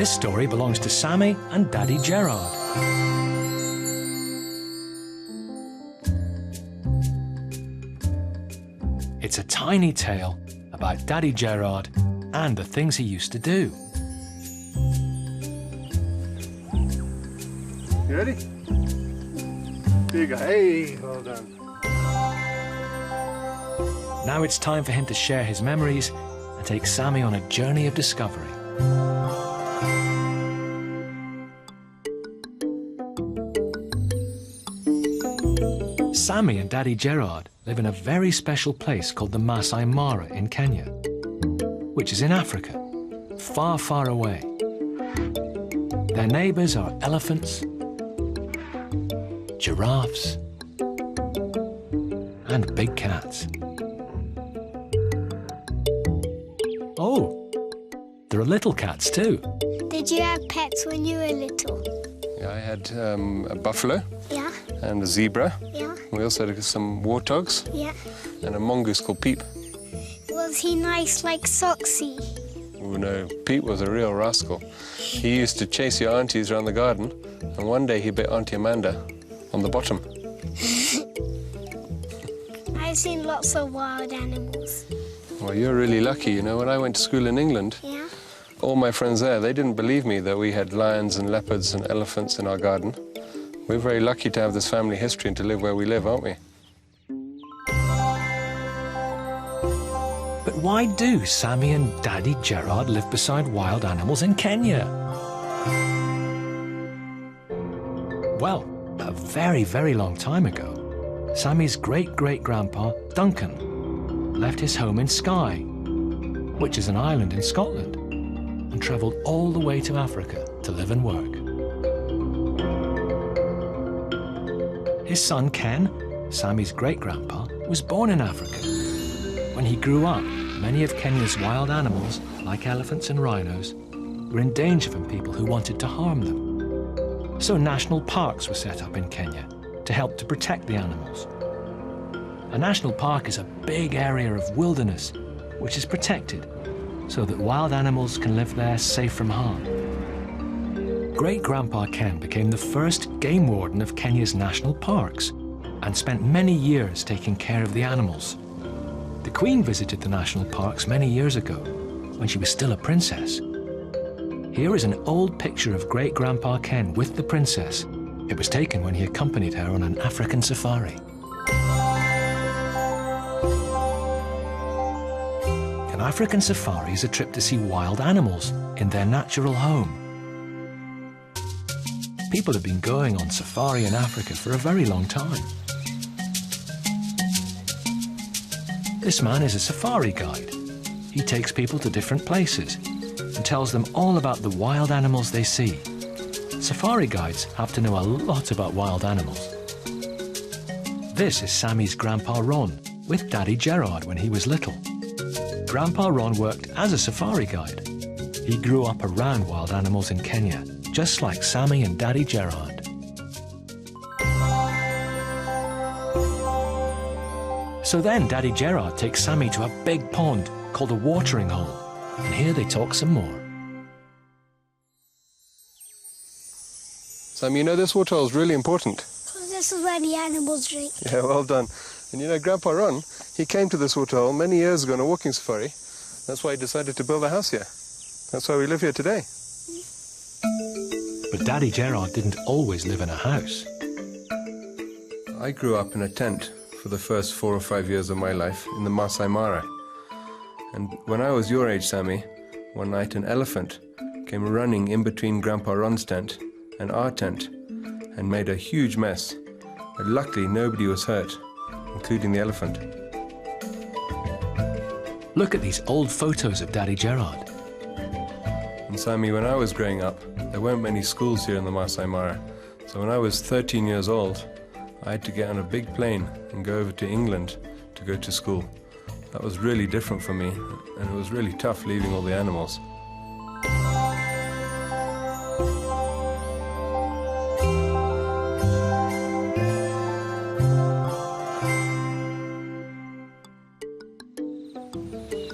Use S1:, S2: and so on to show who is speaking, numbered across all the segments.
S1: This story belongs to Sammy and Daddy Gerard. It's a tiny tale about Daddy Gerard and the things he used to do.
S2: You ready? There you go. Hey, well done.
S1: Now it's time for him to share his memories and take Sammy on a journey of discovery. Sammy and Daddy Gerard live in a very special place called the Masai Mara in Kenya, which is in Africa, far, far away. Their neighbours are elephants, giraffes, and big cats. Oh, there are little cats too.
S3: Did you have pets when you were little?
S2: Yeah, I had a buffalo.
S3: Yeah.
S2: And a zebra.
S3: Yeah.
S2: We also had some warthogs.
S3: Yeah.
S2: And a mongoose called Peep.
S3: Was he nice like Soxy?
S2: Oh no, Pete was a real rascal. He used to chase your aunties around the garden, and one day he bit Auntie Amanda on the bottom.
S3: I've seen lots of wild animals.
S2: Well, you're really lucky, you know. When I went to school in England,
S3: Yeah?
S2: all my friends there, they didn't believe me that we had lions and leopards and elephants in our garden. We're very lucky to have this family history and to live where we live, aren't we?
S1: But why do Sammy and Daddy Gerard live beside wild animals in Kenya? Well, a very, very long time ago, Sammy's great-great-grandpa, Duncan, left his home in Skye, which is an island in Scotland, and travelled all the way to Africa to live and work. His son Ken, Sammy's great-grandpa, was born in Africa. When he grew up, many of Kenya's wild animals, like elephants and rhinos, were in danger from people who wanted to harm them. So national parks were set up in Kenya to help to protect the animals. A national park is a big area of wilderness which is protected so that wild animals can live there safe from harm. Great-grandpa Ken became the first game warden of Kenya's national parks and spent many years taking care of the animals. The Queen visited the national parks many years ago when she was still a princess. Here is an old picture of Great-grandpa Ken with the princess. It was taken when he accompanied her on an African safari. An African safari is a trip to see wild animals in their natural home. People have been going on safari in Africa for a very long time. This man is a safari guide. He takes people to different places and tells them all about the wild animals they see. Safari guides have to know a lot about wild animals. This is Sammy's Grandpa Ron with Daddy Gerard when he was little. Grandpa Ron worked as a safari guide. He grew up around wild animals in Kenya, just like Sammy and Daddy Gerard. So then Daddy Gerard takes Sammy to a big pond called a watering hole, and here they talk some more.
S2: Sam, you know this water hole is really important.
S3: Because this is where the animals drink.
S2: Yeah, well done. And you know, Grandpa Ron, he came to this water hole many years ago on a walking safari. That's why he decided to build a house here. That's why we live here today.
S1: But Daddy Gerard didn't always live in a house.
S2: I grew up in a tent for the first 4 or 5 years of my life in the Masai Mara. And when I was your age, Sammy, one night an elephant came running in between Grandpa Ron's tent and our tent and made a huge mess. But luckily nobody was hurt, including the elephant.
S1: Look at these old photos of Daddy Gerard.
S2: And Sammy, when I was growing up, there weren't many schools here in the Masai Mara. So when I was 13 years old, I had to get on a big plane and go over to England to go to school. That was really different for me, and it was really tough leaving all the animals.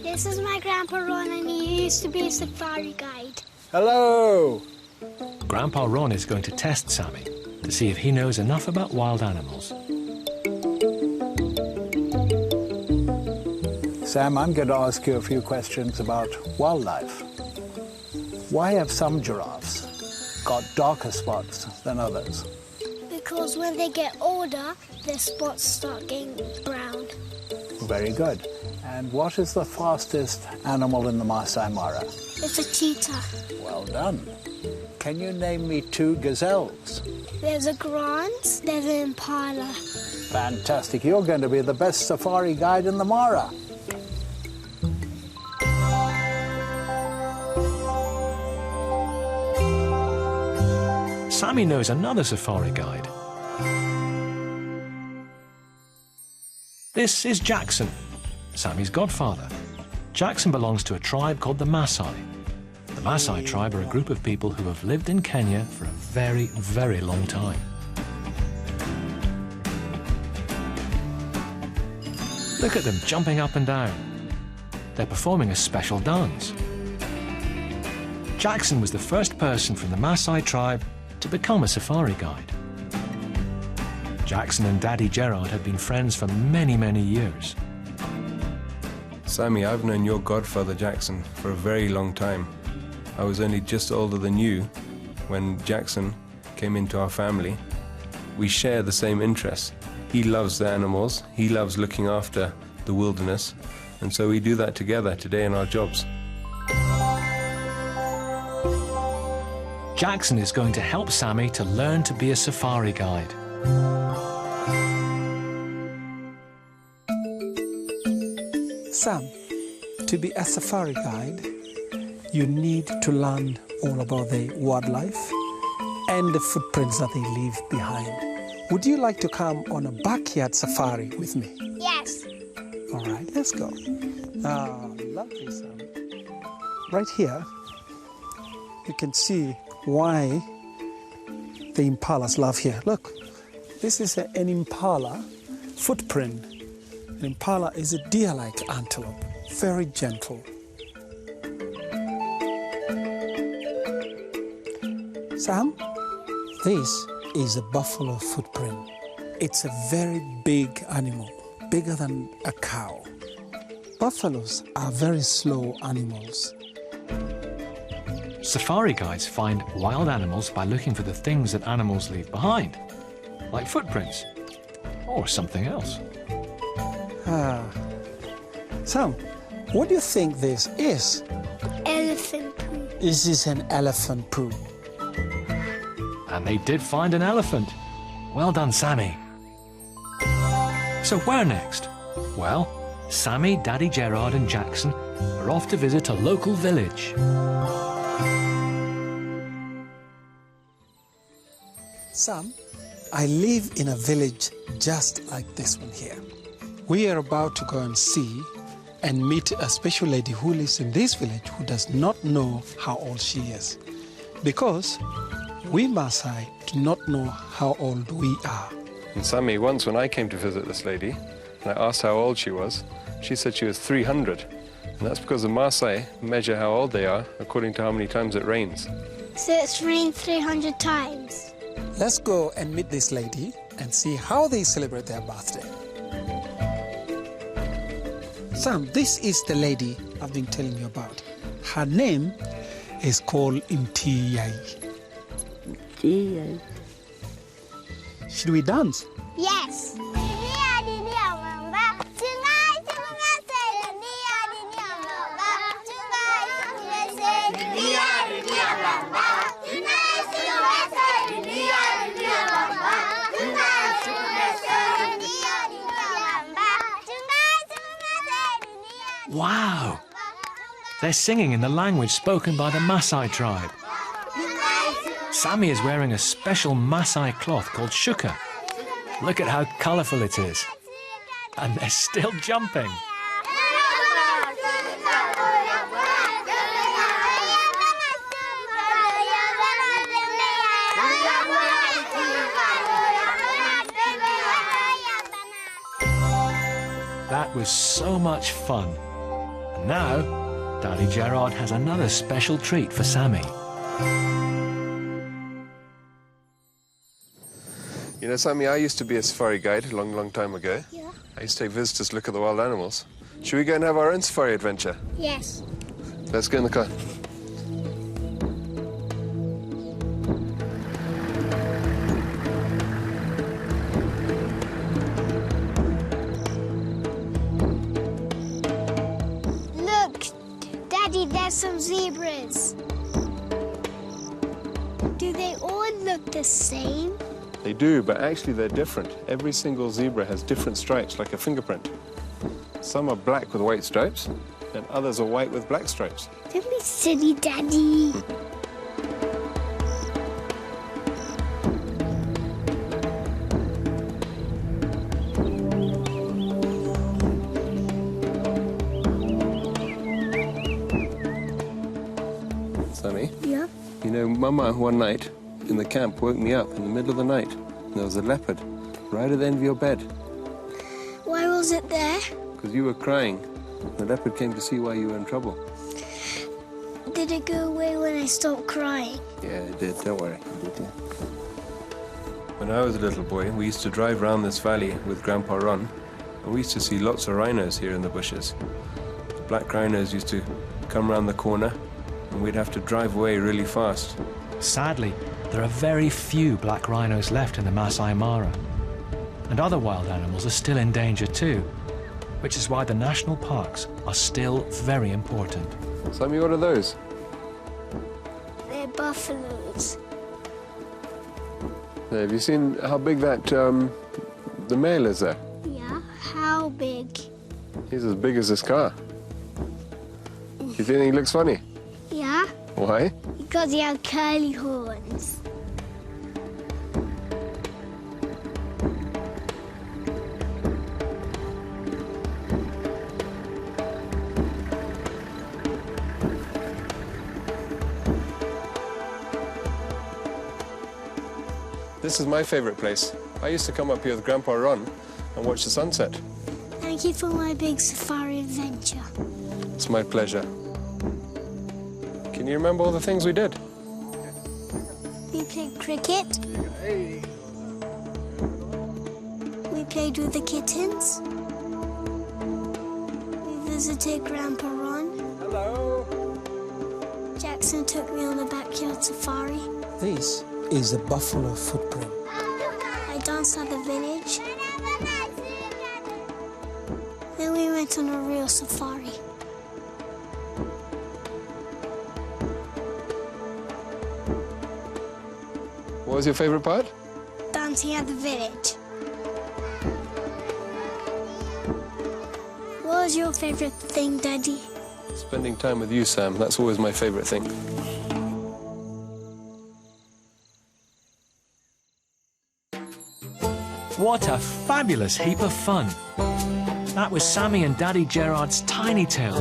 S3: This is my Grandpa Ron, and he used to be a safari guide.
S4: Hello.
S1: Grandpa Ron is going to test Sammy to see if he knows enough about wild animals.
S4: Sam, I'm going to ask you a few questions about wildlife. Why have some giraffes got darker spots than others?
S3: Because when they get older, their spots start getting brown.
S4: Very good. And what is the fastest animal in the Masai Mara?
S3: It's a cheetah.
S4: Well done. Can you name me 2 gazelles?
S3: There's a grand, there's an impala.
S4: Fantastic. You're going to be the best safari guide in the Mara.
S1: Sammy knows another safari guide. This is Jackson, Sammy's godfather. Jackson belongs to a tribe called the Maasai. The Maasai tribe are a group of people who have lived in Kenya for a very, very long time. Look at them jumping up and down. They're performing a special dance. Jackson was the first person from the Maasai tribe to become a safari guide. Jackson and Daddy Gerard have been friends for many, many years.
S2: Sammy, I've known your godfather Jackson for a very long time. I was only just older than you when Jackson came into our family. We share the same interests. He loves the animals, he loves looking after the wilderness, and so we do that together today in our jobs.
S1: Jackson is going to help Sammy to learn to be a safari guide.
S5: Sam, to be a safari guide, you need to learn all about the wildlife and the footprints that they leave behind. Would you like to come on a backyard safari with me?
S3: Yes.
S5: All right, let's go. Lovely, Sam. Right here, you can see why the impalas love here. Look, this is an impala footprint. An impala is a deer-like antelope, very gentle. Sam, this is a buffalo footprint. It's a very big animal, bigger than a cow. Buffaloes are very slow animals.
S1: Safari guides find wild animals by looking for the things that animals leave behind, like footprints or something else.
S5: Sam, what do you think this is?
S3: Elephant poo.
S5: This is an elephant poo.
S1: And they did find an elephant. Well done, Sammy. So where next? Well, Sammy, Daddy Gerard and Jackson are off to visit a local village.
S5: Sam, I live in a village just like this one here. We are about to go and see and meet a special lady who lives in this village who does not know how old she is. Because we Maasai do not know how old we are.
S2: And Sammy, once when I came to visit this lady, and I asked how old she was, she said she was 300. And that's because the Maasai measure how old they are according to how many times it rains.
S3: So it's rained 300 times.
S5: Let's go and meet this lady and see how they celebrate their birthday. Sam, this is the lady I've been telling you about. Her name is called Intiyai. Should we dance?
S3: Yes.
S1: Wow! They're singing in the language spoken by the Maasai tribe. Sammy is wearing a special Maasai cloth called shuka. Look at how colourful it is. And they're still jumping. That was so much fun. And now, Daddy Gerard has another special treat for Sammy.
S2: You know, Sammy, I used to be a safari guide a long, long time ago.
S3: Yeah.
S2: I used to take visitors to look at the wild animals. Should we go and have our own safari adventure?
S3: Yes.
S2: Let's go in the car.
S3: Look, Daddy, there's some zebras. Do they all look the same?
S2: They do, but actually they're different. Every single zebra has different stripes, like a fingerprint. Some are black with white stripes, and others are white with black stripes.
S3: Don't be silly, Daddy.
S2: Sammy,
S3: Yeah?
S2: you know, Mama one night in the camp woke me up in the middle of the night. And there was a leopard right at the end of your bed.
S3: Why was it there?
S2: Because you were crying. The leopard came to see why you were in trouble.
S3: Did it go away when I stopped crying?
S2: Yeah, it did. Don't worry. It did, yeah. When I was a little boy, we used to drive around this valley with Grandpa Ron, and we used to see lots of rhinos here in the bushes. The black rhinos used to come round the corner, and we'd have to drive away really fast.
S1: Sadly, there are very few black rhinos left in the Masai Mara. And other wild animals are still in danger too, which is why the national parks are still very important.
S2: Sammy, what are those?
S3: They're buffaloes.
S2: Have you seen how big that, the male is there?
S3: Yeah? How big?
S2: He's as big as this car. You think he looks funny?
S3: Yeah?
S2: Why?
S3: Because he has curly horns.
S2: This is my favorite place. I used to come up here with Grandpa Ron and watch the sunset.
S3: Thank you for my big safari adventure.
S2: It's my pleasure. Can you remember all the things we did?
S3: We played cricket. We played with the kittens. We visited Grandpa Ron. Hello. Jackson took me on the backyard safari.
S5: This is a buffalo footprint.
S3: I danced at the village. Then we went on a real safari.
S2: What was your favorite part?
S3: Dancing at the village. What was your favorite thing, Daddy?
S2: Spending time with you, Sam. That's always my favorite thing.
S1: What a fabulous heap of fun! That was Sammy and Daddy Gerard's tiny tale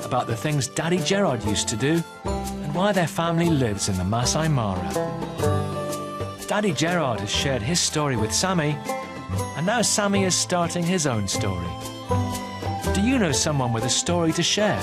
S1: about the things Daddy Gerard used to do and why their family lives in the Masai Mara. Daddy Gerard has shared his story with Sammy, and now Sammy is starting his own story. Do you know someone with a story to share?